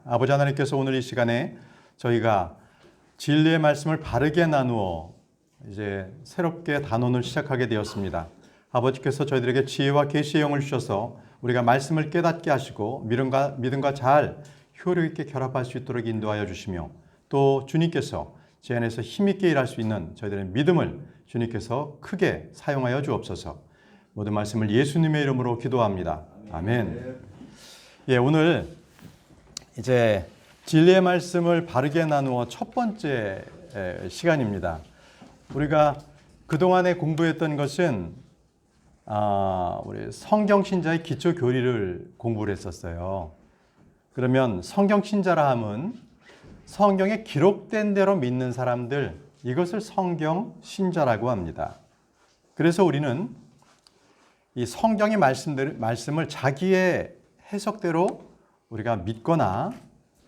아버지 하나님께서 오늘 이 시간에 저희가 진리의 말씀을 바르게 나누어 이제 새롭게 단원을 시작하게 되었습니다. 아버지께서 저희들에게 지혜와 계시의 영을 주셔서 우리가 말씀을 깨닫게 하시고 믿음과 잘 효력 있게 결합할 수 있도록 인도하여 주시며, 또 주님께서 제 안에서 힘있게 일할 수 있는 저희들의 믿음을 주님께서 크게 사용하여 주옵소서. 모든 말씀을 예수님의 이름으로 기도합니다. 아멘. 예, 오늘 이제 진리의 말씀을 바르게 나누어 첫 번째 시간입니다. 우리가 그동안에 공부했던 것은 우리 성경신자의 기초 교리를 공부를 했었어요. 그러면 성경신자라 함은 성경에 기록된 대로 믿는 사람들, 이것을 성경신자라고 합니다. 그래서 우리는 이 성경의 말씀을 자기의 해석대로 우리가 믿거나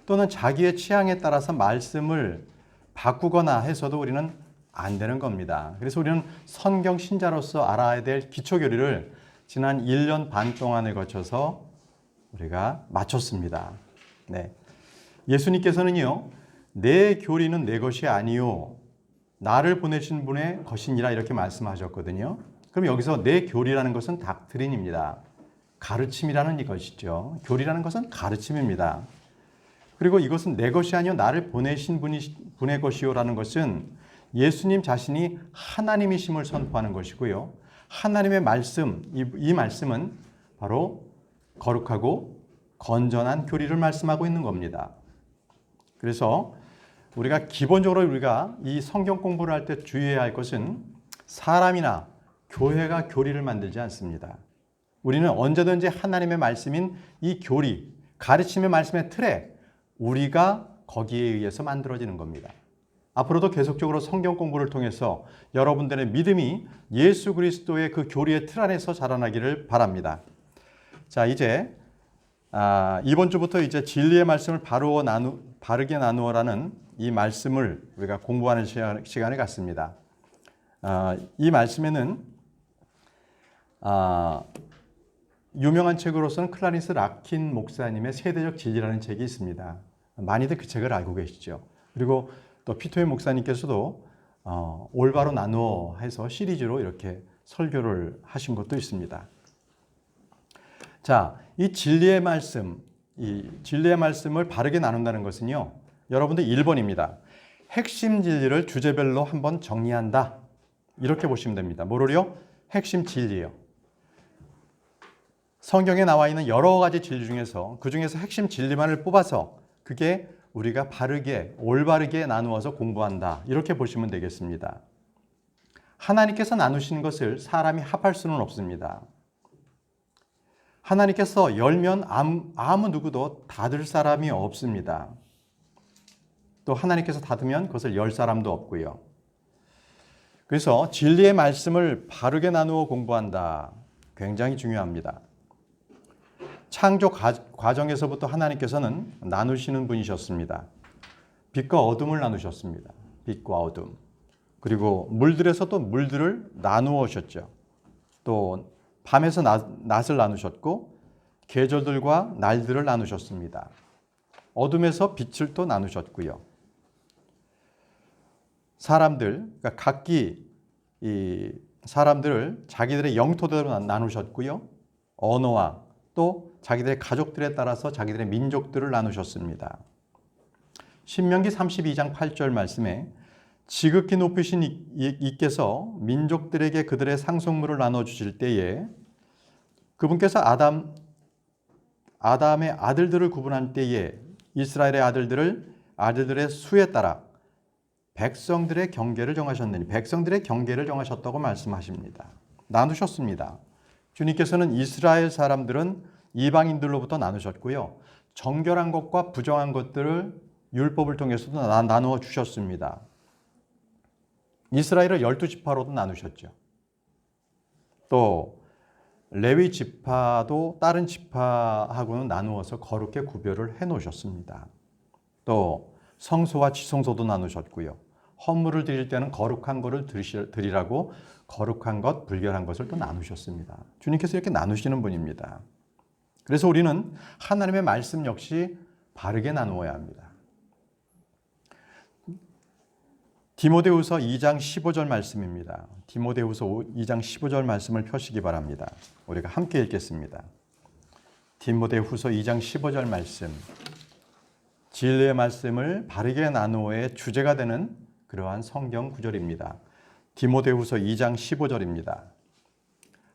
또는 자기의 취향에 따라서 말씀을 바꾸거나 해서도 우리는 안 되는 겁니다. 그래서 우리는 성경 신자로서 알아야 될 기초교리를 지난 1년 반 동안을 거쳐서 우리가 마쳤습니다. 네. 예수님께서는요, 내 교리는 내 것이 아니요 나를 보내신 분의 것이니라 이렇게 말씀하셨거든요. 그럼 여기서 내 교리라는 것은 닥트린입니다. 가르침이라는 것이죠. 교리라는 것은 가르침입니다. 그리고 이것은 내 것이 아니요 나를 보내신 분의 것이요라는 것은 예수님 자신이 하나님이심을 선포하는 것이고요. 하나님의 말씀, 이 말씀은 바로 거룩하고 건전한 교리를 말씀하고 있는 겁니다. 그래서 우리가 기본적으로 이 성경 공부를 할 때 주의해야 할 것은 사람이나 교회가 교리를 만들지 않습니다. 우리는 언제든지 하나님의 말씀인 이 교리, 가르침의 말씀의 틀에 우리가 거기에 의해서 만들어지는 겁니다. 앞으로도 계속적으로 성경 공부를 통해서 여러분들의 믿음이 예수 그리스도의 그 교리의 틀 안에서 자라나기를 바랍니다. 자, 이제 이번 주부터 이제 진리의 말씀을 바르게 나누어라는 이 말씀을 우리가 공부하는 시간을 갖습니다. 이 말씀에는 유명한 책으로서는 클라리스 락킨 목사님의 세대적 진리라는 책이 있습니다. 많이들 그 책을 알고 계시죠. 그리고 또 피토의 목사님께서도 올바로 나누어 해서 시리즈로 이렇게 설교를 하신 것도 있습니다. 자, 이 진리의 말씀을 바르게 나눈다는 것은요, 여러분들 1번입니다. 핵심 진리를 주제별로 한번 정리한다. 이렇게 보시면 됩니다. 뭐를요? 핵심 진리예요. 성경에 나와 있는 여러 가지 진리 중에서 그 중에서 핵심 진리만을 뽑아서 그게 우리가 올바르게 나누어서 공부한다. 이렇게 보시면 되겠습니다. 하나님께서 나누신 것을 사람이 합할 수는 없습니다. 하나님께서 열면 아무 누구도 닫을 사람이 없습니다. 또 하나님께서 닫으면 그것을 열 사람도 없고요. 그래서 진리의 말씀을 바르게 나누어 공부한다. 굉장히 중요합니다. 창조 과정에서부터 하나님께서는 나누시는 분이셨습니다. 빛과 어둠을 나누셨습니다. 빛과 어둠. 그리고 물들에서도 물들을 나누어 오셨죠. 또 밤에서 낮을 나누셨고 계절들과 날들을 나누셨습니다. 어둠에서 빛을 또 나누셨고요. 그러니까 각기 이 사람들을 자기들의 영토대로 나누셨고요. 언어와 또 자기들의 가족들에 따라서 자기들의 민족들을 나누셨습니다. 신명기 32장 8절 말씀에 지극히 높으신 이께서 민족들에게 그들의 상속물을 나눠주실 때에 그분께서 아담의 아들들을 구분할 때에 이스라엘의 아들들의 수에 따라 백성들의 경계를 정하셨느니 백성들의 경계를 정하셨다고 말씀하십니다. 나누셨습니다. 주님께서는 이스라엘 사람들은 이방인들로부터 나누셨고요. 정결한 것과 부정한 것들을 율법을 통해서도 나누어 주셨습니다. 이스라엘을 12지파로도 나누셨죠. 또 레위 지파도 다른 지파하고는 나누어서 거룩하게 구별을 해놓으셨습니다. 또 성소와 지성소도 나누셨고요. 헌물을 드릴 때는 거룩한 것을 드리라고 거룩한 것, 불결한 것을 또 나누셨습니다. 주님께서 이렇게 나누시는 분입니다. 그래서 우리는 하나님의 말씀 역시 바르게 나누어야 합니다. 디모데후서 2장 15절 말씀입니다. 디모데후서 2장 15절 말씀을 펴시기 바랍니다. 우리가 함께 읽겠습니다. 디모데후서 2장 15절 말씀. 진리의 말씀을 바르게 나누어의 주제가 되는 그러한 성경 구절입니다. 디모데후서 2장 15절입니다.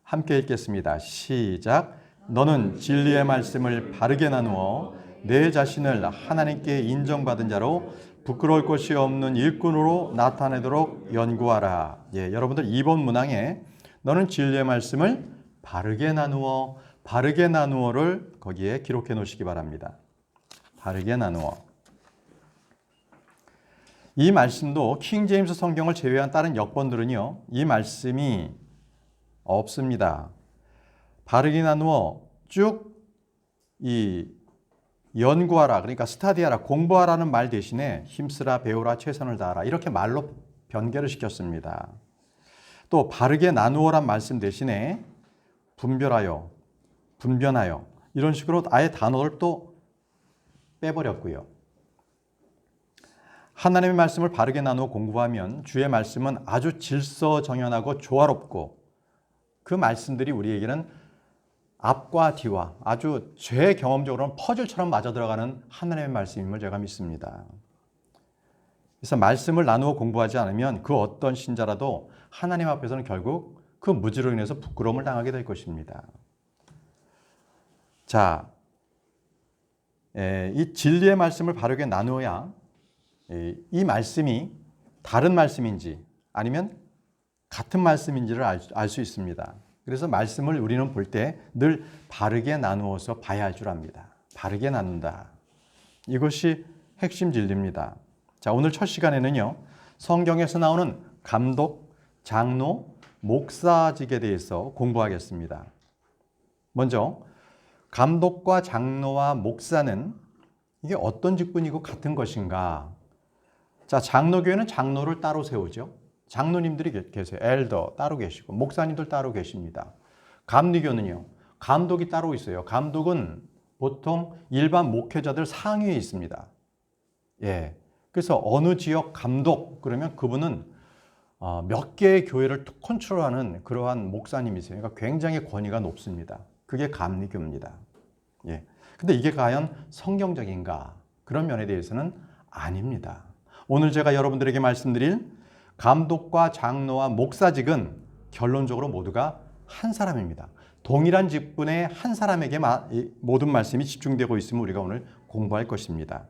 함께 읽겠습니다. 시작. 너는 진리의 말씀을 바르게 나누어 내 자신을 하나님께 인정받은 자로 부끄러울 것이 없는 일꾼으로 나타내도록 연구하라. 예, 여러분들 2번 문항에 너는 진리의 말씀을 바르게 나누어를 거기에 기록해 놓으시기 바랍니다. 바르게 나누어. 이 말씀도 킹 제임스 성경을 제외한 다른 역본들은요, 이 말씀이 없습니다. 바르게 나누어 쭉 이 연구하라, 그러니까 스타디하라, 공부하라는 말 대신에 힘쓰라, 배우라, 최선을 다하라 이렇게 말로 변개를 시켰습니다. 또 바르게 나누어란 말씀 대신에 분별하여, 분변하여 이런 식으로 아예 단어를 또 빼버렸고요. 하나님의 말씀을 바르게 나누어 공부하면 주의 말씀은 아주 질서정연하고 조화롭고 그 말씀들이 우리에게는 앞과 뒤와 아주 제 경험적으로는 퍼즐처럼 맞아 들어가는 하나님의 말씀임을 제가 믿습니다. 그래서 말씀을 나누어 공부하지 않으면 그 어떤 신자라도 하나님 앞에서는 결국 그 무지로 인해서 부끄러움을 당하게 될 것입니다. 자, 이 진리의 말씀을 바르게 나누어야 이 말씀이 다른 말씀인지 아니면 같은 말씀인지를 알 수 있습니다. 그래서 말씀을 우리는 볼 때 늘 바르게 나누어서 봐야 할 줄 압니다. 바르게 나눈다. 이것이 핵심 진리입니다. 자, 오늘 첫 시간에는요, 성경에서 나오는 감독, 장로, 목사직에 대해서 공부하겠습니다. 먼저 감독과 장로와 목사는 이게 어떤 직분이고 같은 것인가? 자, 장로교회는 장로를 따로 세우죠. 장로님들이 계세요. 엘더 따로 계시고 목사님들 따로 계십니다. 감리교는요, 감독이 따로 있어요. 감독은 보통 일반 목회자들 상위에 있습니다. 예, 그래서 어느 지역 감독 그러면 그분은 몇 개의 교회를 컨트롤하는 그러한 목사님이세요. 그러니까 굉장히 권위가 높습니다. 그게 감리교입니다. 예, 근데 이게 과연 성경적인가? 그런 면에 대해서는 아닙니다. 오늘 제가 여러분들에게 말씀드릴 감독과 장로와 목사직은 결론적으로 모두가 한 사람입니다. 동일한 직분의 한 사람에게 모든 말씀이 집중되고 있음을 우리가 오늘 공부할 것입니다.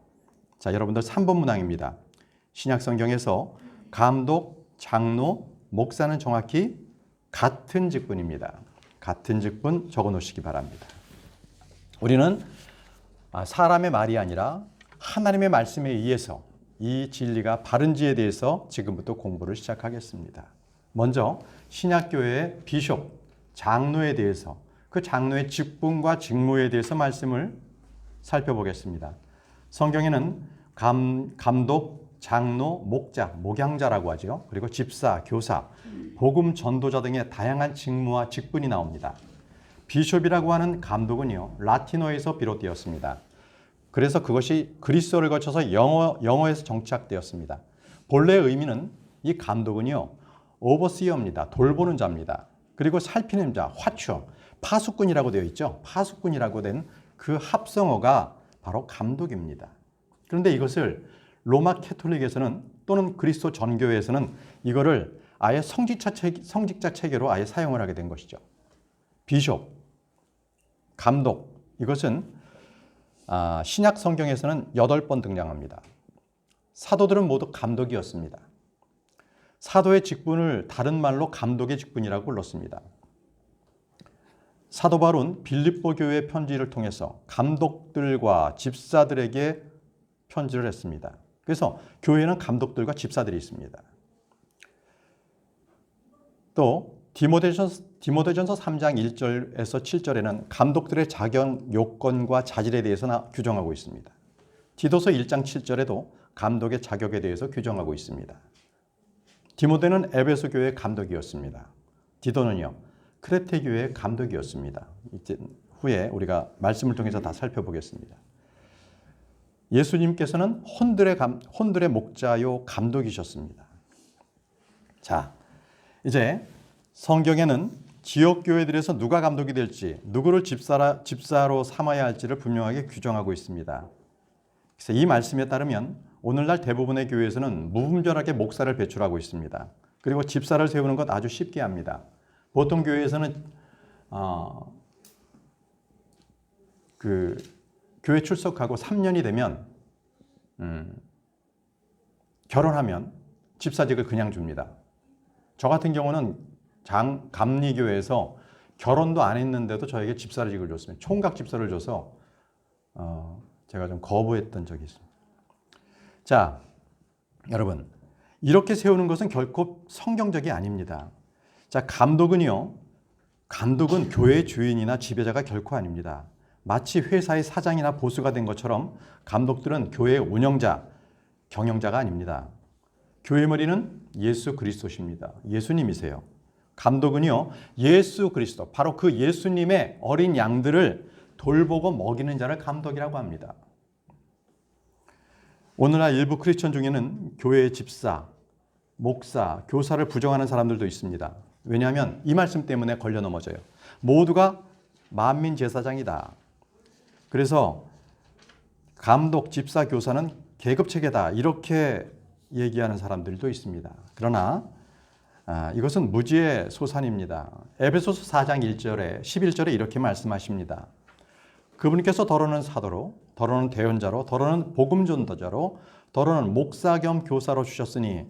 자, 여러분들 3번 문항입니다. 신약성경에서 감독, 장로, 목사는 정확히 같은 직분입니다. 같은 직분 적어 놓으시기 바랍니다. 우리는 사람의 말이 아니라 하나님의 말씀에 의해서 이 진리가 바른지에 대해서 지금부터 공부를 시작하겠습니다. 먼저 신약교회의 비숍, 장로에 대해서 그 장로의 직분과 직무에 대해서 말씀을 살펴보겠습니다. 성경에는 감독, 장로, 목자, 목양자라고 하죠. 그리고 집사, 교사, 복음 전도자 등의 다양한 직무와 직분이 나옵니다. 비숍이라고 하는 감독은요, 라틴어에서 비롯되었습니다. 그래서 그것이 그리스어를 거쳐서 영어에서 정착되었습니다. 본래의 의미는 이 감독은요, 오버시어입니다. 돌보는 자입니다. 그리고 살피는 자, 화추, 파수꾼이라고 되어 있죠. 파수꾼이라고 된 그 합성어가 바로 감독입니다. 그런데 이것을 로마 캐톨릭에서는 또는 그리스도 전교회에서는 이거를 아예 성직자 체계로 아예 사용을 하게 된 것이죠. 비숍, 감독, 이것은 신약 성경에서는 8번 등장합니다. 사도들은 모두 감독이었습니다. 사도의 직분을 다른 말로 감독의 직분이라고 불렀습니다. 사도 바울은 빌립보 교회 편지를 통해서 감독들과 집사들에게 편지를 했습니다. 그래서 교회는 감독들과 집사들이 있습니다. 또 디모데전서 3장 1절에서 7절에는 감독들의 자격 요건과 자질에 대해서 규정하고 있습니다. 디도서 1장 7절에도 감독의 자격에 대해서 규정하고 있습니다. 디모데는 에베소 교회의 감독이었습니다. 디도는요, 크레테 교회의 감독이었습니다. 이제 후에 우리가 말씀을 통해서 다 살펴보겠습니다. 예수님께서는 혼들의 목자요 감독이셨습니다. 자, 이제 성경에는 지역 교회들에서 누가 감독이 될지, 누구를 집사로 삼아야 할지를 분명하게 규정하고 있습니다. 그래서 이 말씀에 따르면 오늘날 대부분의 교회에서는 무분별하게 목사를 배출하고 있습니다. 그리고 집사를 세우는 것 아주 쉽게 합니다. 보통 교회에서는 교회 출석하고 3년이 되면 결혼하면 집사직을 그냥 줍니다. 저 같은 경우는 감리교회에서 결혼도 안 했는데도 저에게 집사직을 줬습니다. 총각 집사를 줘서 제가 좀 거부했던 적이 있습니다. 자, 여러분, 이렇게 세우는 것은 결코 성경적이 아닙니다. 자, 감독은 교회의 주인이나 지배자가 결코 아닙니다. 마치 회사의 사장이나 보스가 된 것처럼 감독들은 교회의 운영자, 경영자가 아닙니다. 교회 머리는 예수 그리스도십니다. 예수님이세요. 감독은요, 예수 그리스도, 바로 그 예수님의 어린 양들을 돌보고 먹이는 자를 감독이라고 합니다. 오늘날 일부 크리스천 중에는 교회의 집사, 목사, 교사를 부정하는 사람들도 있습니다. 왜냐하면 이 말씀 때문에 걸려 넘어져요. 모두가 만민 제사장이다. 그래서 감독, 집사, 교사는 계급체계다. 이렇게 얘기하는 사람들도 있습니다. 그러나 이것은 무지의 소산입니다. 에베소서 4장 1절에 11절에 이렇게 말씀하십니다. 그분께서 더러는 사도로, 더러는 대언자로, 더러는 복음 전도자로, 더러는 목사 겸 교사로 주셨으니.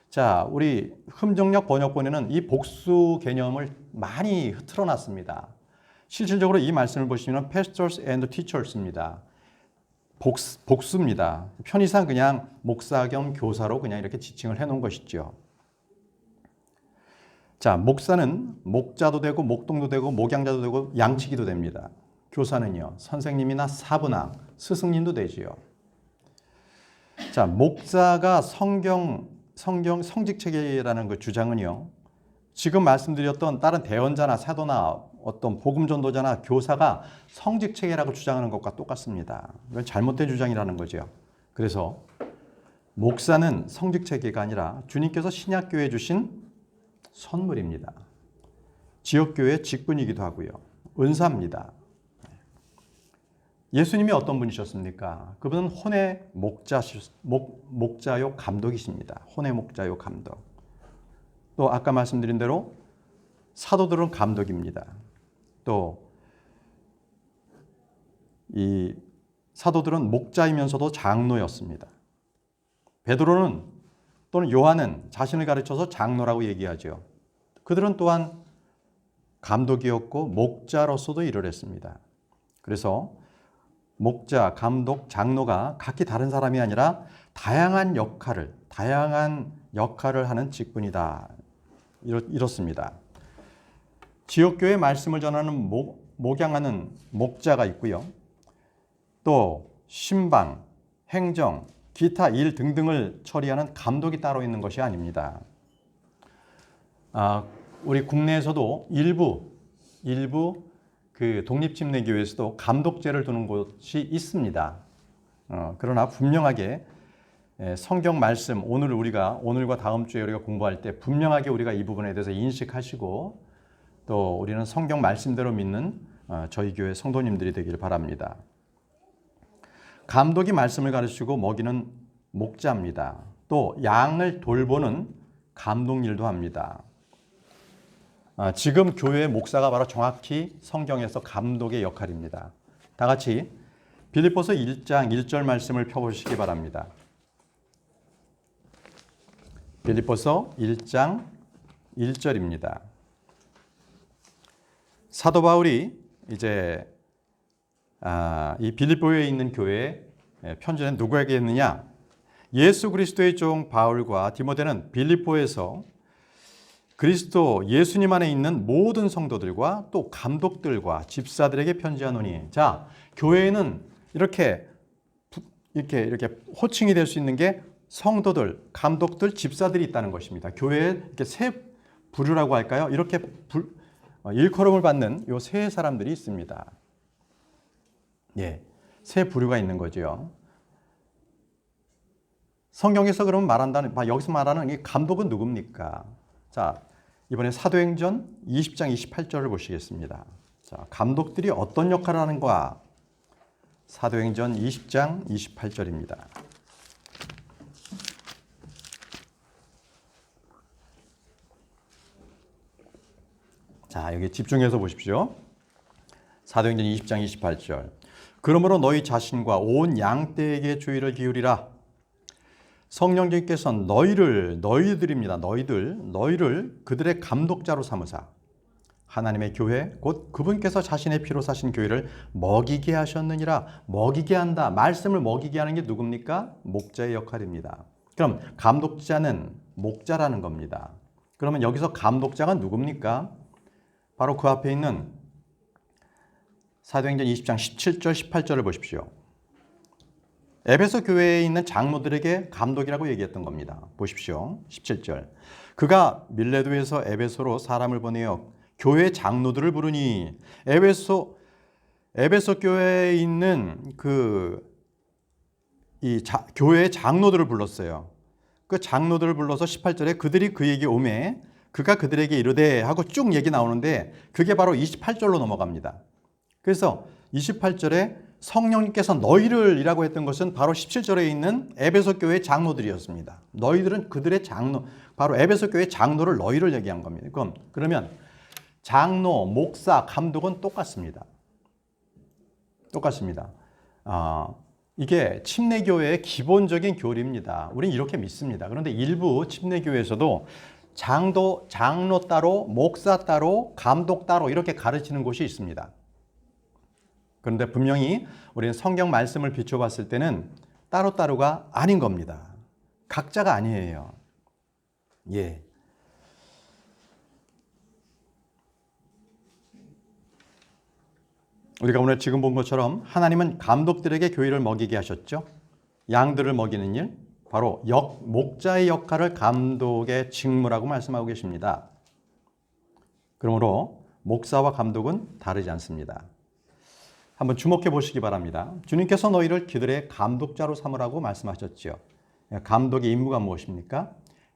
자, 우리 흠정역 번역본에는 이 복수 개념을 많이 흐트러 놨습니다. 실질적으로 이 말씀을 보시면 pastors and teachers입니다. 복수입니다. 편의상 그냥 목사 겸 교사로 그냥 이렇게 지칭을 해놓은 것이죠. 자, 목사는 목자도 되고 목동도 되고 목양자도 되고 양치기도 됩니다. 교사는요, 선생님이나 사부나 스승님도 되지요. 자, 목사가 성경 성직체계라는 그 주장은요, 지금 말씀드렸던 다른 대언자나 사도나 어떤 복음 전도자나 교사가 성직체계라고 주장하는 것과 똑같습니다. 이건 잘못된 주장이라는 거죠. 그래서 목사는 성직체계가 아니라 주님께서 신약교회에 주신 선물입니다. 지역교회 직분이기도 하고요. 은사입니다. 예수님이 어떤 분이셨습니까? 그분은 혼의 목자요 감독이십니다. 혼의 목자요 감독. 또 아까 말씀드린 대로 사도들은 감독입니다. 또 이 사도들은 목자이면서도 장로였습니다. 베드로는 또는 요한은 자신을 가르쳐서 장로라고 얘기하죠. 그들은 또한 감독이었고 목자로서도 일을 했습니다. 그래서 목자, 감독, 장로가 각기 다른 사람이 아니라 다양한 역할을 하는 직분이다. 이렇습니다. 지역교회 말씀을 전하는 목양하는 목자가 있고요. 또 신방, 행정, 기타 일 등등을 처리하는 감독이 따로 있는 것이 아닙니다. 우리 국내에서도 일부 그 독립침례교회에서도 감독제를 두는 곳이 있습니다. 그러나 분명하게 성경 말씀 오늘과 다음 주에 우리가 공부할 때 분명하게 우리가 이 부분에 대해서 인식하시고 또 우리는 성경 말씀대로 믿는 저희 교회 성도님들이 되기를 바랍니다. 감독이 말씀을 가르치고 먹이는 목자입니다. 또 양을 돌보는 감독 일도 합니다. 지금 교회의 목사가 바로 정확히 성경에서 감독의 역할입니다. 다 같이 빌립보서 1장 1절 말씀을 펴보시기 바랍니다. 빌립보서 1장 1절입니다. 사도 바울이 이제 이 빌립보에 있는 교회에 편지는 누구에게 했느냐? 예수 그리스도의 종 바울과 디모데는 빌립보에서 그리스도 예수님 안에 있는 모든 성도들과 또 감독들과 집사들에게 편지하노니. 자, 교회에는 이렇게 호칭이 될 수 있는 게 성도들, 감독들, 집사들이 있다는 것입니다. 교회에 이렇게 세 부류라고 할까요? 이렇게 일컬음을 받는 요 세 사람들이 있습니다. 예, 세 부류가 있는 거죠. 성경에서 그러면 말한다는, 여기서 말하는 이 감독은 누굽니까? 자, 이번에 사도행전 20장 28절을 보시겠습니다. 자, 감독들이 어떤 역할을 하는가? 사도행전 20장 28절입니다. 자, 여기 집중해서 보십시오. 사도행전 20장 28절. 그러므로 너희 자신과 온 양떼에게 주의를 기울이라. 성령님께서 너희들입니다. 너희를 그들의 감독자로 삼으사 하나님의 교회 곧 그분께서 자신의 피로 사신 교회를 먹이게 하셨느니라. 먹이게 한다. 말씀을 먹이게 하는 게 누굽니까? 목자의 역할입니다. 그럼 감독자는 목자라는 겁니다. 그러면 여기서 감독자가 누굽니까? 바로 그 앞에 있는 사도행전 20장 17절 18절을 보십시오. 에베소 교회에 있는 장로들에게 감독이라고 얘기했던 겁니다. 보십시오. 17절. 그가 밀레도에서 에베소로 사람을 보내어 교회 장로들을 부르니 에베소 교회에 있는 교회의 장로들을 불렀어요. 그 장로들을 불러서 18절에 그들이 그에게 오매 그가 그들에게 이르되 하고 쭉 얘기 나오는데 그게 바로 28절로 넘어갑니다. 그래서 28절에 성령님께서 너희를이라고 했던 것은 바로 17절에 있는 에베소 교회의 장로들이었습니다. 너희들은 그들의 장로, 바로 에베소 교회의 장로를 너희를 얘기한 겁니다. 그러면 장로, 목사, 감독은 똑같습니다. 이게 침례교회의 기본적인 교리입니다. 우리는 이렇게 믿습니다. 그런데 일부 침례교회에서도 장로 따로, 목사 따로, 감독 따로 이렇게 가르치는 곳이 있습니다. 그런데 분명히 우리는 성경 말씀을 비춰봤을 때는 따로따로가 아닌 겁니다. 각자가 아니에요. 예. 우리가 오늘 지금 본 것처럼 하나님은 감독들에게 교회를 먹이게 하셨죠. 양들을 먹이는 일, 바로 목자의 역할을 감독의 직무라고 말씀하고 계십니다. 그러므로 목사와 감독은 다르지 않습니다. 한번 주목해 보시기 바랍니다. 주님께서 너희를 그들의 감독자로 삼으라고 말씀하셨죠. 감독의 임무가 무엇입니까?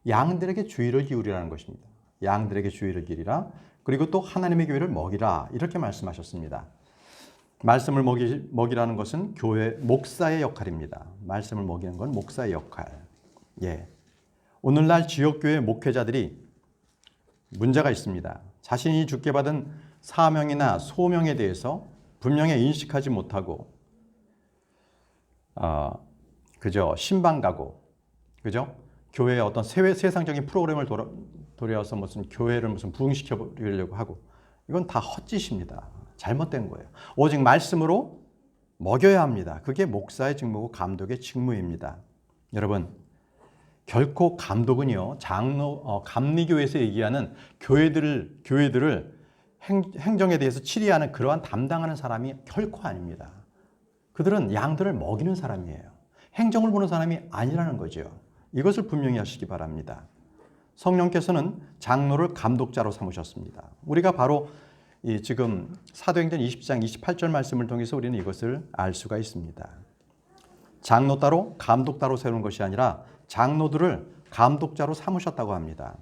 양들에게 주의를 기울이라는 것입니다. 양들에게 주의를 기울이라. 그리고 또 하나님의 교회를 먹이라. 이렇게 말씀하셨습니다. 말씀을 먹이라는 것은 교회 목사의 역할입니다. 말씀을 먹이는 건 목사의 역할. 예. 오늘날 지역교회 목회자들이 문제가 있습니다. 자신이 주께 받은 사명이나 소명에 대해서 분명히 인식하지 못하고 그저 신방 가고 그죠? 교회의 어떤 세상적인 프로그램을 돌려서 무슨 교회를 무슨 부흥시켜 보려고 하고 이건 다 헛짓입니다. 잘못된 거예요. 오직 말씀으로 먹여야 합니다. 그게 목사의 직무고 감독의 직무입니다. 여러분, 결코 감독은요, 감리교에서 얘기하는 교회들을 행정에 대해서 치리하는 그러한 담당하는 사람이 결코 아닙니다. 그들은 양들을 먹이는 사람이에요. 행정을 보는 사람이 아니라는 거죠. 이것을 분명히 하시기 바랍니다. 성령께서는 장로를 감독자로 삼으셨습니다. 우리가 바로 지금 사도행전 20장 28절 말씀을 통해서 우리는 이것을 알 수가 있습니다. 장로 따로 감독 따로 세우는 것이 아니라 장로들을 감독자로 삼으셨다고 합니다.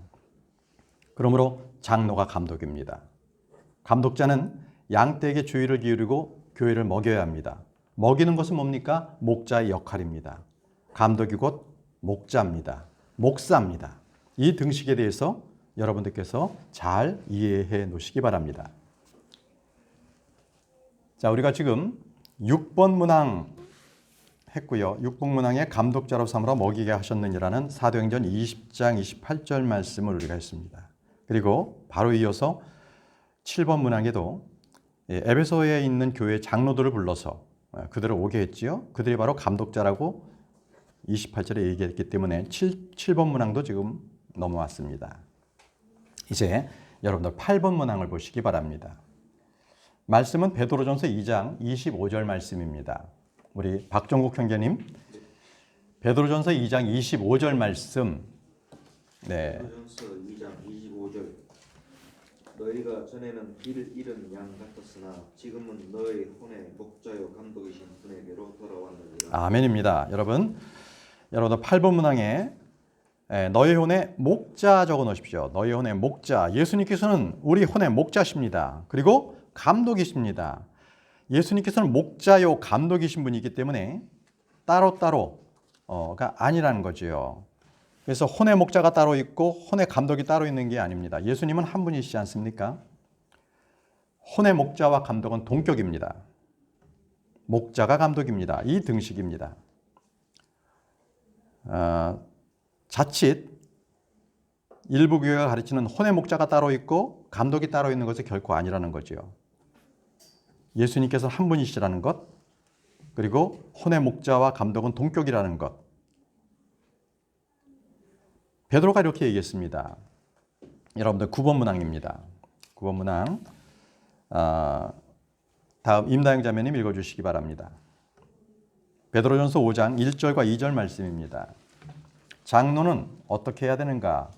그러므로 장로가 감독입니다. 감독자는 양떼에게 주의를 기울이고 교회를 먹여야 합니다. 먹이는 것은 뭡니까? 목자의 역할입니다. 감독이 곧 목자입니다. 목사입니다. 이 등식에 대해서 여러분들께서 잘 이해해 놓으시기 바랍니다. 자, 우리가 지금 6번 문항 했고요. 6번 문항에 감독자로 삼으라 먹이게 하셨느니라는 사도행전 20장 28절 말씀을 우리가 했습니다. 그리고 바로 이어서 7번 문항에도 에베소에 있는 교회 장로들을 불러서 그들을 오게 했지요. 그들이 바로 감독자라고 28절에 얘기했기 때문에 7번 문항도 지금 넘어왔습니다. 이제 여러분들 8번 문항을 보시기 바랍니다. 말씀은 베드로전서 2장 25절 말씀입니다. 우리 박정국 형제님, 베드로전서 2장 25절 말씀. 네. 베드로전서 2장 25절. 너희가 전에는 길을 잃은 양 같았으나 지금은 너희 혼의 목자요 감독이신 분에게로 돌아왔느니라. 아멘입니다. 여러분, 여러분들 8번 문항에 너희 혼의 목자 적어 놓으십시오. 너희 혼의 목자. 예수님께서는 우리 혼의 목자십니다. 그리고 감독이십니다. 예수님께서는 목자요 감독이신 분이기 때문에 따로따로가 아니라는 거죠. 그래서 혼의 목자가 따로 있고 혼의 감독이 따로 있는 게 아닙니다. 예수님은 한 분이시지 않습니까? 혼의 목자와 감독은 동격입니다. 목자가 감독입니다. 이 등식입니다. 자칫 일부 교회가 가르치는 혼의 목자가 따로 있고 감독이 따로 있는 것이 결코 아니라는 거죠. 예수님께서 한 분이시라는 것, 그리고 혼의 목자와 감독은 동격이라는 것. 베드로가 이렇게 얘기했습니다. 여러분들 9번 문항입니다. 9번 문항. 다음 임다영 자매님 읽어주시기 바랍니다. 베드로전서 5장 1절과 2절 말씀입니다. 장로는 어떻게 해야 되는가?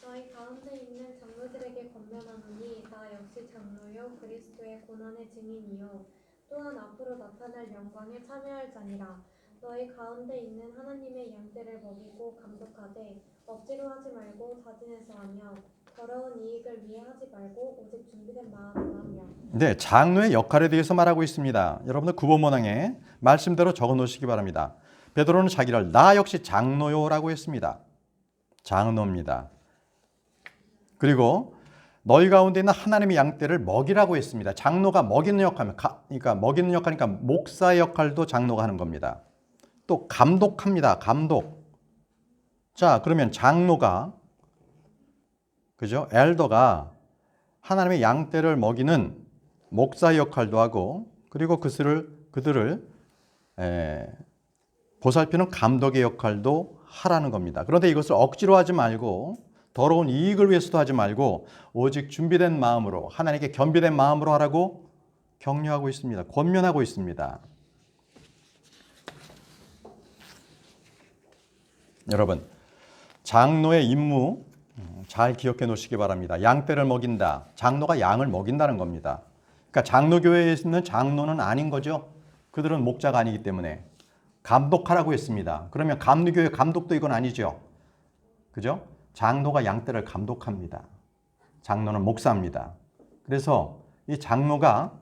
너희 가운데 있는 장로들에게 권면하노니 나 역시 장로요 그리스도의 고난의 증인이요 또한 앞으로 나타날 영광에 참여할 자니라. 너희 가운데 있는 하나님의 양떼를 먹이고 감독하되 억지로 하지 말고 자진해서 하며 더러운 이익을 위해 하지 말고 오직 준비된 마음으로 하며. 네, 장로의 역할에 대해서 말하고 있습니다. 여러분들 9번 문항에 말씀대로 적어 놓으시기 바랍니다. 베드로는 자기를 나 역시 장로요라고 했습니다. 장로입니다. 그리고 너희 가운데 있는 하나님의 양떼를 먹이라고 했습니다. 장로가 먹이는 역할, 그러니까 먹이는 역할이니까 목사의 역할도 장로가 하는 겁니다. 또 감독합니다. 감독. 자, 그러면 장로가, 그죠? 엘더가 하나님의 양떼를 먹이는 목사의 역할도 하고, 그리고 그들을 보살피는 감독의 역할도 하라는 겁니다. 그런데 이것을 억지로 하지 말고 더러운 이익을 위해서도 하지 말고 오직 준비된 마음으로, 하나님께 겸비된 마음으로 하라고 격려하고 있습니다. 권면하고 있습니다. 여러분, 장로의 임무 잘 기억해 놓으시기 바랍니다. 양떼를 먹인다. 장로가 양을 먹인다는 겁니다. 그러니까 장로교회에 있는 장로는 아닌 거죠. 그들은 목자가 아니기 때문에. 감독하라고 했습니다. 그러면 감리교회 감독도 이건 아니죠. 그죠? 장로가 양떼를 감독합니다. 장로는 목사입니다. 그래서 이 장로가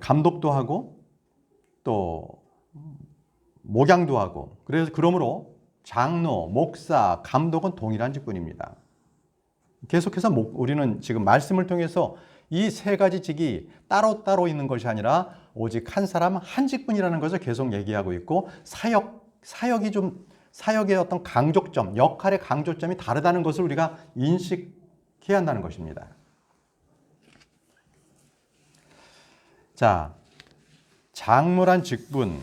감독도 하고 또 목양도 하고, 그래서 그러므로 장로, 목사, 감독은 동일한 직분입니다. 계속해서 우리는 지금 말씀을 통해서 이 세 가지 직이 따로따로 있는 것이 아니라 오직 한 사람 한 직분이라는 것을 계속 얘기하고 있고, 사역의 어떤 강조점, 역할의 강조점이 다르다는 것을 우리가 인식해야 한다는 것입니다. 자, 장로란 직분은요,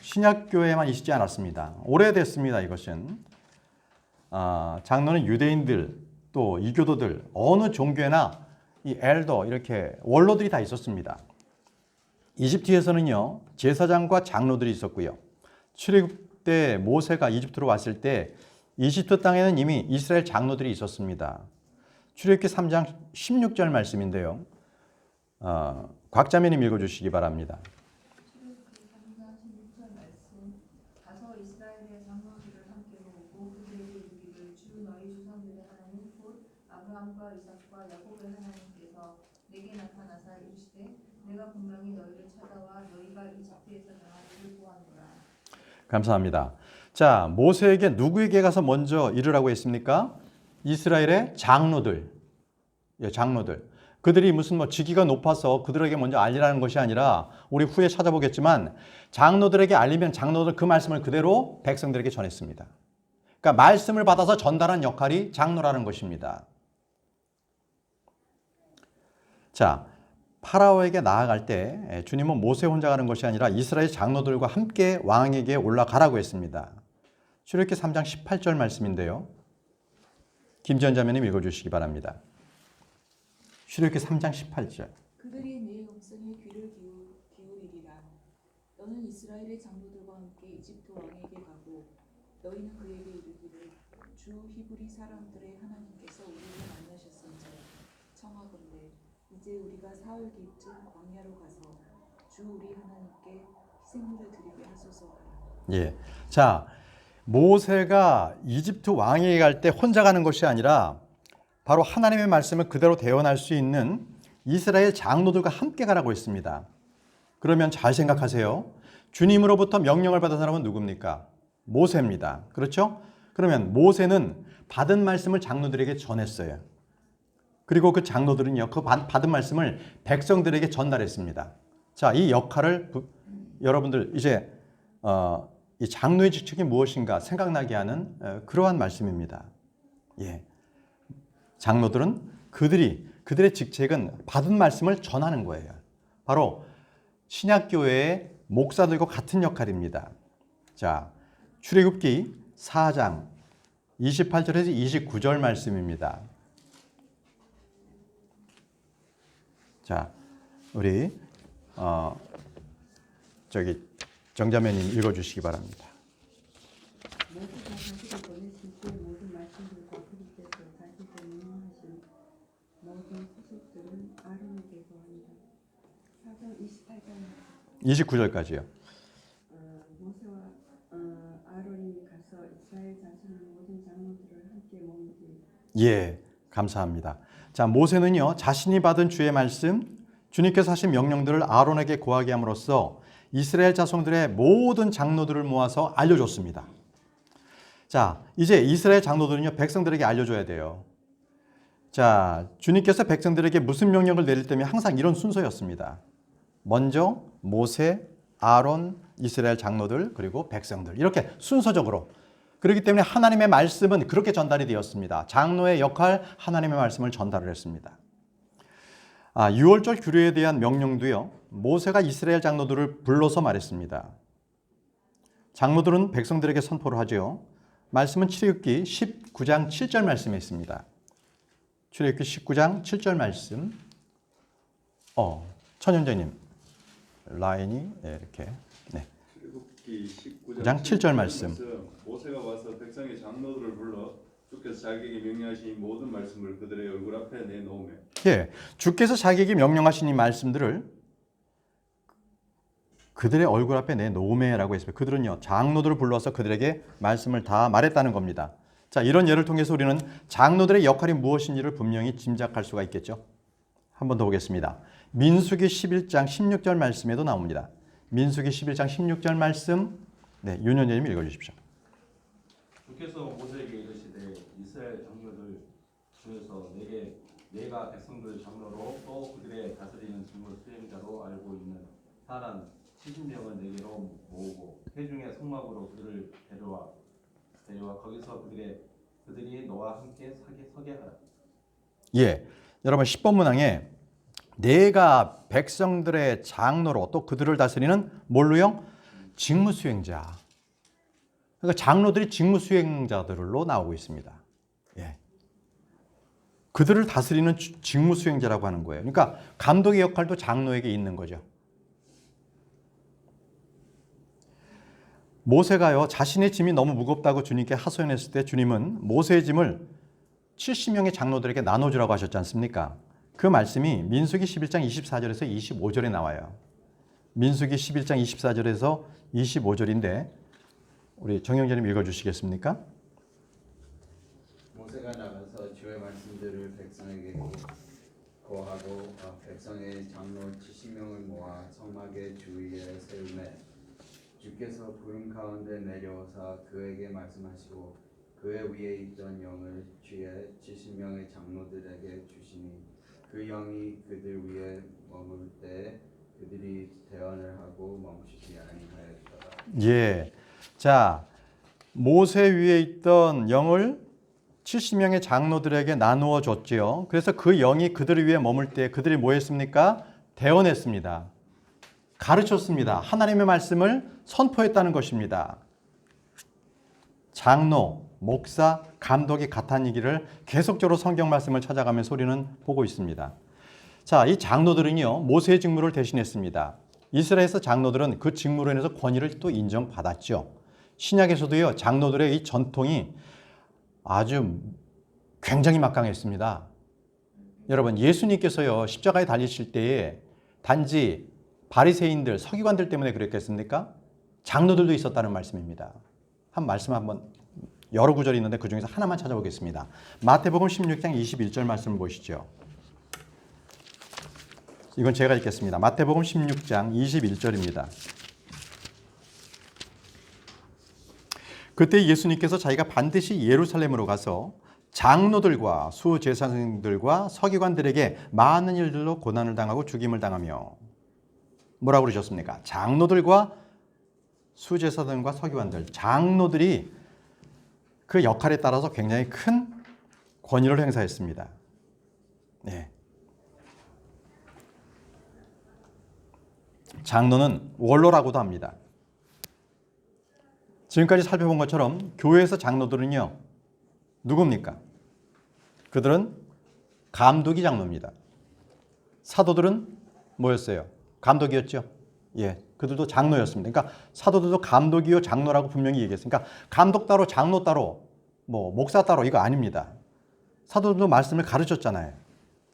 신약교회에만 있지 않았습니다. 오래됐습니다. 이것은 장로는 유대인들 또 이교도들 어느 종교나 이 엘더 이렇게 원로들이 다 있었습니다. 이집트에서는요 제사장과 장로들이 있었고요. 출애굽 때 모세가 이집트로 왔을 때 이집트 땅에는 이미 이스라엘 장로들이 있었습니다. 출애굽기 3장 16절 말씀인데요. 곽자매님 읽어주시기 바랍니다. 아브라함과 이삭과 야곱의 하나님께서 내게 나타나사 이르시되 내가 분명히 너희를 찾아와 너희가 이집트에서 당한 일을 보았노라. 감사합니다. 자, 모세에게 누구에게 가서 먼저 이르라고 했습니까? 이스라엘의 장로들. 예, 장로들. 그들이 무슨 직위가 높아서 그들에게 먼저 알리라는 것이 아니라, 우리 후에 찾아보겠지만 장로들에게 알리면 장로들 그 말씀을 그대로 백성들에게 전했습니다. 그러니까 말씀을 받아서 전달한 역할이 장로라는 것입니다. 자, 파라오에게 나아갈 때 주님은 모세 혼자 가는 것이 아니라 이스라엘 장로들과 함께 왕에게 올라가라고 했습니다. 출애굽기 3장 18절 말씀인데요. 김지연 자매님 읽어주시기 바랍니다. 출애굽기 3장 18절. 그들이 내 음성에 귀를 기울이리라. 너는 이스라엘의 장로들과 함께 이집트 왕에게 가고 너희는 그에게 이르기를 주 히브리 사람들의 하나님께서 우리를 만나셨은지 청하건대 이제 우리가 사흘 뒤쯤 광야로 가서 주 우리 하나님께 생물을 드리게 하소서. 예. 자, 모세가 이집트 왕에게 갈 때 혼자 가는 것이 아니라 바로 하나님의 말씀을 그대로 대언할 수 있는 이스라엘 장로들과 함께 가라고 했습니다. 그러면 잘 생각하세요. 주님으로부터 명령을 받은 사람은 누굽니까? 모세입니다. 그렇죠? 그러면 모세는 받은 말씀을 장로들에게 전했어요. 그리고 그 장로들은요, 그 받은 말씀을 백성들에게 전달했습니다. 자, 이 역할을 여러분들 이제 이 장로의 직책이 무엇인가 생각나게 하는 그러한 말씀입니다. 예. 장로들은 그들의 직책은 받은 말씀을 전하는 거예요. 바로 신약교회의 목사들과 같은 역할입니다. 자, 출애굽기 4장 28절에서 29절 말씀입니다. 자, 우리 정자매님 읽어주시기 바랍니다. 모세가 자기를 보내실 때 모든 말씀들과 그리스도께서 자기를 명령하신 모든 소속들은 아론에게 고합니다. 4장 28절 29절까지요. 모세와 아론이 가서 이스라엘 자손의 모든 장로들을 함께 모으되 예, 감사합니다. 자, 모세는요, 자신이 받은 주의 말씀, 주님께서 하신 명령들을 아론에게 고하게 함으로써 이스라엘 자손들의 모든 장로들을 모아서 알려줬습니다. 자, 이제 이스라엘 장로들은요, 백성들에게 알려줘야 돼요. 자, 주님께서 백성들에게 무슨 명령을 내릴 때면 항상 이런 순서였습니다. 먼저 모세, 아론, 이스라엘 장로들, 그리고 백성들, 이렇게 순서적으로. 그렇기 때문에 하나님의 말씀은 그렇게 전달이 되었습니다. 장로의 역할, 하나님의 말씀을 전달을 했습니다. 6월절 규례에 대한 명령도요, 모세가 이스라엘 장로들을 불러서 말했습니다. 장로들은 백성들에게 선포를 하죠. 말씀은 출애굽기 19장 7절 말씀에 있습니다. 출애굽기 19장 7절 말씀. 천현재님 라인이 이렇게. 네. 출애굽기 19장 7절 말씀. 모세가 와서 백성의 장로들을 불러 주께서 자기에게 명령하신 모든 말씀을 그들의 얼굴 앞에 내놓으며. 예, 주께서 자기에게 명령하신 이 말씀들을 그들의 얼굴 앞에 내놓으며라고 했습니다. 그들은요, 장로들을 불러서 그들에게 말씀을 다 말했다는 겁니다. 자, 이런 예를 통해서 우리는 장로들의 역할이 무엇인지를 분명히 짐작할 수가 있겠죠. 한 번 더 보겠습니다. 민수기 11장 16절 말씀에도 나옵니다. 민수기 11장 16절 말씀, 네, 윤현재님 읽어주십시오. 주께서 모세에게 이르시되 이스라엘 장로들 중에서 내가 백성들 장로로 또 그들의 다스리는 직무 수행자로 알고 있는 사람 70명을 내게로 모으고 회중의 성막으로 그들을 데려와 거기서 그들이 너와 함께 서게 하라. 예, 여러분 10번 문항에 내가 백성들의 장로로 또 그들을 다스리는 뭘로요? 직무 수행자. 그러니까 장로들이 직무 수행자들로 나오고 있습니다. 예. 그들을 다스리는 직무 수행자라고 하는 거예요. 그러니까 감독의 역할도 장로에게 있는 거죠. 모세가요, 자신의 짐이 너무 무겁다고 주님께 하소연했을 때 주님은 모세의 짐을 70명의 장로들에게 나눠주라고 하셨지 않습니까? 그 말씀이 민수기 11장 24절에서 25절에 나와요. 민수기 11장 24절에서 25절인데 우리 정영재님 읽어주시겠습니까? 모세가 나가서 주의 말씀들을 백성에게 고하고 백성의 장로 70명을 모아 성막의 주위에 세우매 주께서 구름 가운데 내려오사 그에게 말씀하시고 그의 위에 있던 영을 취해 70명의 장로들에게 주시니 그 영이 그들 위에 머물 때 그들이 대언을 하고 멈추지 아니하였더라. 예. 자, 모세 위에 있던 영을 70명의 장로들에게 나누어 줬지요. 그래서 그 영이 그들 위에 머물 때 그들이 뭐 했습니까? 대언했습니다. 가르쳤습니다. 하나님의 말씀을 선포했다는 것입니다. 장로, 목사, 감독이 같아니기를 계속적으로 성경 말씀을 찾아가면서 우리는 보고 있습니다. 자, 이 장로들은요, 모세의 직무를 대신했습니다. 이스라엘에서 장로들은 그 직무로 인해서 권위를 또 인정받았죠. 신약에서도요, 장로들의 이 전통이 아주 굉장히 막강했습니다. 여러분, 예수님께서요, 십자가에 달리실 때에 단지 바리새인들, 서기관들 때문에 그랬겠습니까? 장로들도 있었다는 말씀입니다. 한 말씀 한번 여러 구절이 있는데 그 중에서 하나만 찾아보겠습니다. 마태복음 16장 21절 말씀을 보시죠. 이건 제가 읽겠습니다. 마태복음 16장 21절입니다. 그때 예수님께서 자기가 반드시 예루살렘으로 가서 장로들과 수제사장들과 서기관들에게 많은 일들로 고난을 당하고 죽임을 당하며 뭐라고 그러셨습니까? 장로들과 수제사장과 서기관들, 장로들이 그 역할에 따라서 굉장히 큰 권위를 행사했습니다. 네. 장로는 원로라고도 합니다. 지금까지 살펴본 것처럼 교회에서 장로들은요, 누굽니까? 그들은 감독이 장로입니다. 사도들은 뭐였어요? 감독이었죠. 예, 그들도 장로였습니다. 그러니까 사도들도 감독이요 장로라고 분명히 얘기했으니까 그러니까 감독 따로 장로 따로 뭐 목사 따로 이거 아닙니다. 사도들도 말씀을 가르쳤잖아요.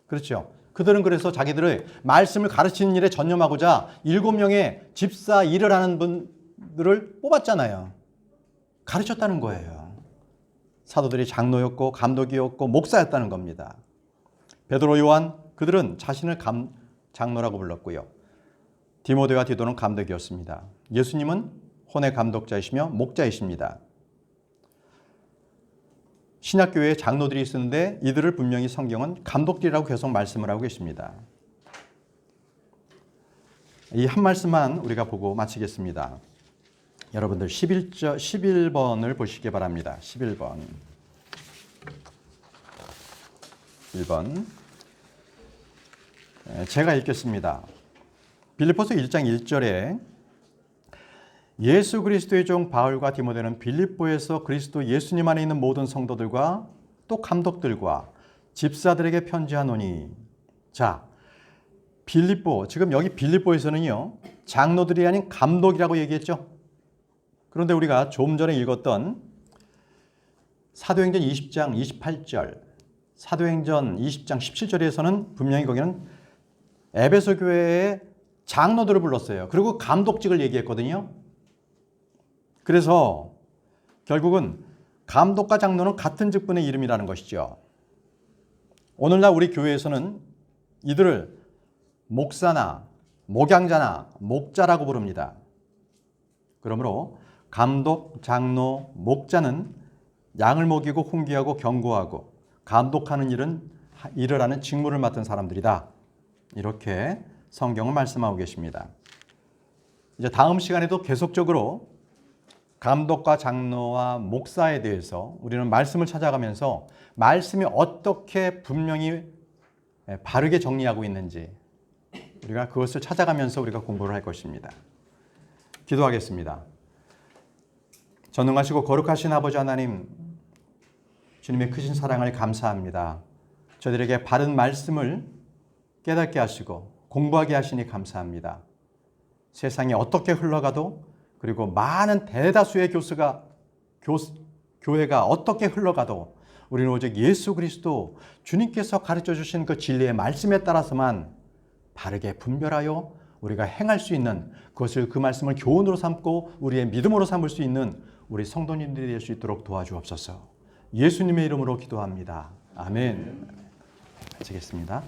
그렇죠. 그들은 그래서 자기들의 말씀을 가르치는 일에 전념하고자 7명의 집사 일을 하는 분들을 뽑았잖아요. 가르쳤다는 거예요. 사도들이 장로였고 감독이었고 목사였다는 겁니다. 베드로, 요한 그들은 자신을 장로라고 불렀고요. 디모데와 디도는 감독이었습니다. 예수님은 혼의 감독자이시며 목자이십니다. 신약교회에 장로들이 있었는데 이들을 분명히 성경은 감독들이라고 계속 말씀을 하고 계십니다. 이 한 말씀만 우리가 보고 마치겠습니다. 여러분들 11번을 보시기 바랍니다. 11번. 1번. 제가 읽겠습니다. 빌립보서 1장 1절에 예수 그리스도의 종 바울과 디모데는 빌립보에서 그리스도 예수님 안에 있는 모든 성도들과 또 감독들과 집사들에게 편지하노니. 자, 빌립보, 지금 여기 빌립보에서는요, 장로들이 아닌 감독이라고 얘기했죠. 그런데 우리가 좀 전에 읽었던 사도행전 20장 28절, 사도행전 20장 17절에서는 분명히 거기는 에베소 교회의 장로들을 불렀어요. 그리고 감독직을 얘기했거든요. 그래서 결국은 감독과 장로는 같은 직분의 이름이라는 것이죠. 오늘날 우리 교회에서는 이들을 목사나 목양자나 목자라고 부릅니다. 그러므로 감독, 장로, 목자는 양을 먹이고 훈계하고 경고하고 감독하는 일을 하는 직무를 맡은 사람들이다. 이렇게 성경은 말씀하고 계십니다. 이제 다음 시간에도 계속적으로 감독과 장로와 목사에 대해서 우리는 말씀을 찾아가면서 말씀이 어떻게 분명히 바르게 정리하고 있는지 우리가 그것을 찾아가면서 우리가 공부를 할 것입니다. 기도하겠습니다. 전능하시고 거룩하신 아버지 하나님, 주님의 크신 사랑을 감사합니다. 저희들에게 바른 말씀을 깨닫게 하시고 공부하게 하시니 감사합니다. 세상이 어떻게 흘러가도 그리고 많은 대다수의 교회가 어떻게 흘러가도 우리는 오직 예수 그리스도 주님께서 가르쳐 주신 그 진리의 말씀에 따라서만 바르게 분별하여 우리가 행할 수 있는 그것을 그 말씀을 교훈으로 삼고 우리의 믿음으로 삼을 수 있는 우리 성도님들이 될 수 있도록 도와주옵소서. 예수님의 이름으로 기도합니다. 아멘. 마치겠습니다.